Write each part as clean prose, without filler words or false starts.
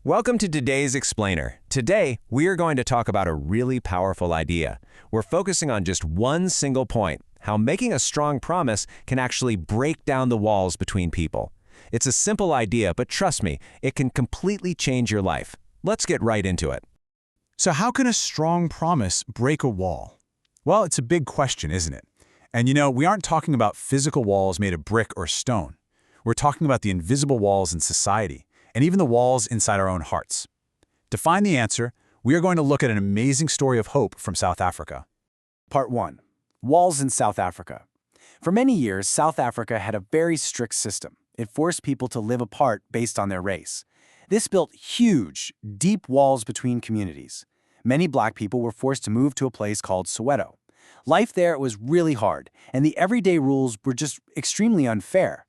Welcome to today's Explainer. Today, we are going to talk about a really powerful idea. We're focusing on just one single point, how making a strong promise can actually break down the walls between people. It's a simple idea, but trust me, it can completely change your life. Let's get right into it. So how can a strong promise break a wall? Well, it's a big question, isn't it? And we aren't talking about physical walls made of brick or stone. We're talking about the invisible walls in society, and even the walls inside our own hearts. To find the answer, we are going to look at an amazing story of hope from South Africa. Part 1. Walls in South Africa. For many years, South Africa had a very strict system. It forced people to live apart based on their race. This built huge, deep walls between communities. Many black people were forced to move to a place called Soweto. Life there was really hard, and the everyday rules were just extremely unfair.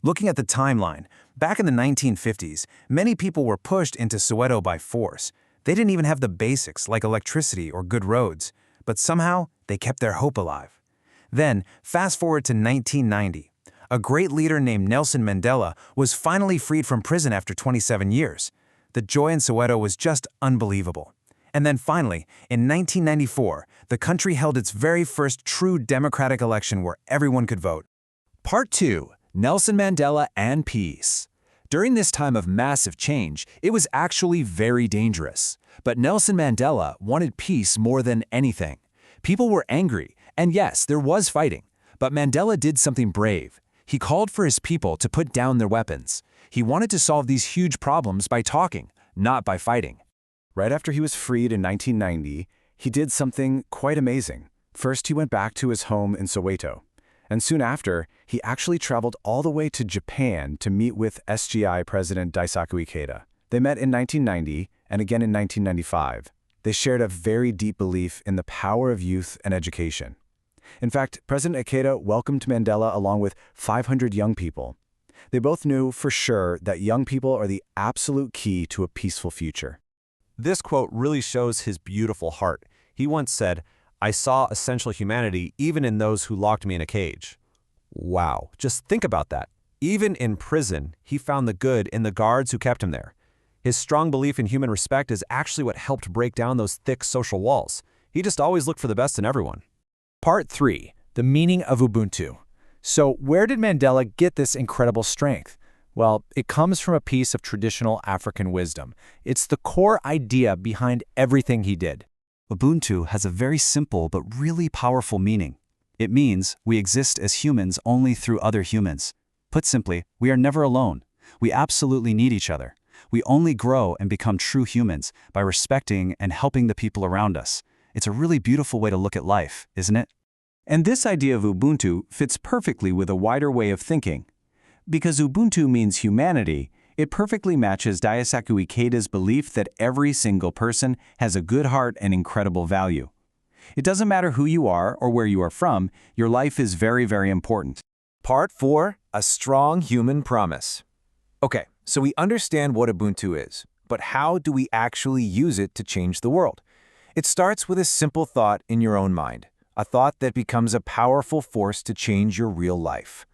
Looking at the timeline, back in the 1950s, many people were pushed into Soweto by force. They didn't even have the basics like electricity or good roads, but somehow they kept their hope alive. Then, fast forward to 1990. A great leader named Nelson Mandela was finally freed from prison after 27 years. The joy in Soweto was just unbelievable. And then finally, in 1994, the country held its very first true democratic election where everyone could vote. Part 2. Nelson Mandela and peace. During this time of massive change, it was actually very dangerous. But Nelson Mandela wanted peace more than anything. People were angry, and yes, there was fighting. But Mandela did something brave. He called for his people to put down their weapons. He wanted to solve these huge problems by talking, not by fighting. Right after he was freed in 1990, he did something quite amazing. First, he went back to his home in Soweto. And soon after, he actually traveled all the way to Japan to meet with SGI President Daisaku Ikeda. They met in 1990 and again in 1995. They shared a very deep belief in the power of youth and education. In fact, President Ikeda welcomed Mandela along with 500 young people. They both knew for sure that young people are the absolute key to a peaceful future. This quote really shows his beautiful heart. He once said, "I saw essential humanity even in those who locked me in a cage." Wow, just think about that. Even in prison, he found the good in the guards who kept him there. His strong belief in human respect is actually what helped break down those thick social walls. He just always looked for the best in everyone. Part 3. The meaning of Ubuntu. So where did Mandela get this incredible strength? Well, it comes from a piece of traditional African wisdom. It's the core idea behind everything he did. Ubuntu has a very simple but really powerful meaning. It means we exist as humans only through other humans. Put simply, we are never alone. We absolutely need each other. We only grow and become true humans by respecting and helping the people around us. It's a really beautiful way to look at life, isn't it? And this idea of Ubuntu fits perfectly with a wider way of thinking. Because Ubuntu means humanity, it perfectly matches Daisaku Ikeda's belief that every single person has a good heart and incredible value. It doesn't matter who you are or where you are from, your life is very, very important. Part 4. A strong human promise. Okay, so we understand what Ubuntu is, but how do we actually use it to change the world? It starts with a simple thought in your own mind, a thought that becomes a powerful force to change your real life.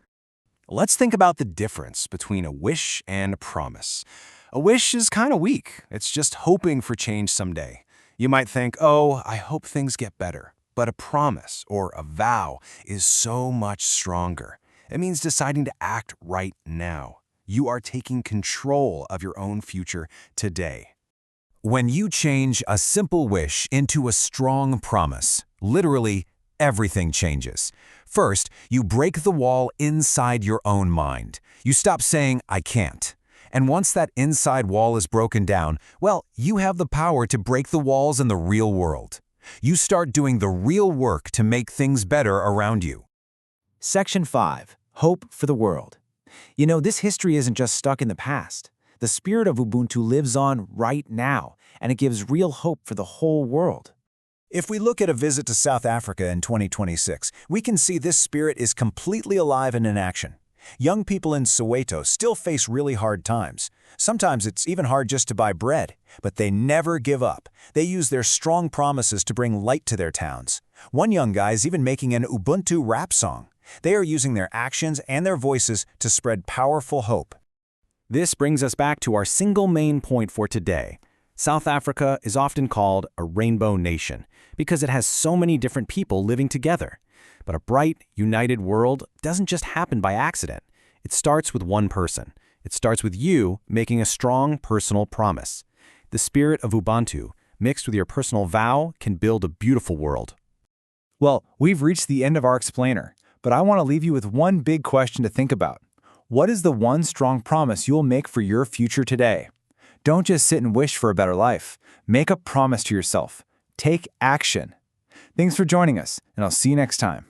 Let's think about the difference between a wish and a promise. A wish is kind of weak. It's just hoping for change someday. You might think, oh, I hope things get better. But a promise, or a vow, is so much stronger. It means deciding to act right now. You are taking control of your own future today. When you change a simple wish into a strong promise, literally everything changes. First, you break the wall inside your own mind. You stop saying, "I can't." And once that inside wall is broken down, well, you have the power to break the walls in the real world. You start doing the real work to make things better around you. Section 5. Hope for the world. This history isn't just stuck in the past. The spirit of Ubuntu lives on right now, and it gives real hope for the whole world. If we look at a visit to South Africa in 2026, we can see this spirit is completely alive and in action. Young people in Soweto still face really hard times. Sometimes it's even hard just to buy bread, but they never give up. They use their strong promises to bring light to their towns. One young guy is even making an Ubuntu rap song. They are using their actions and their voices to spread powerful hope. This brings us back to our single main point for today. South Africa is often called a rainbow nation because it has so many different people living together. But a bright, united world doesn't just happen by accident. It starts with one person. It starts with you making a strong personal promise. The spirit of Ubuntu, mixed with your personal vow, can build a beautiful world. Well, we've reached the end of our explainer, but I want to leave you with one big question to think about. What is the one strong promise you'll make for your future today? Don't just sit and wish for a better life. Make a promise to yourself. Take action. Thanks for joining us, and I'll see you next time.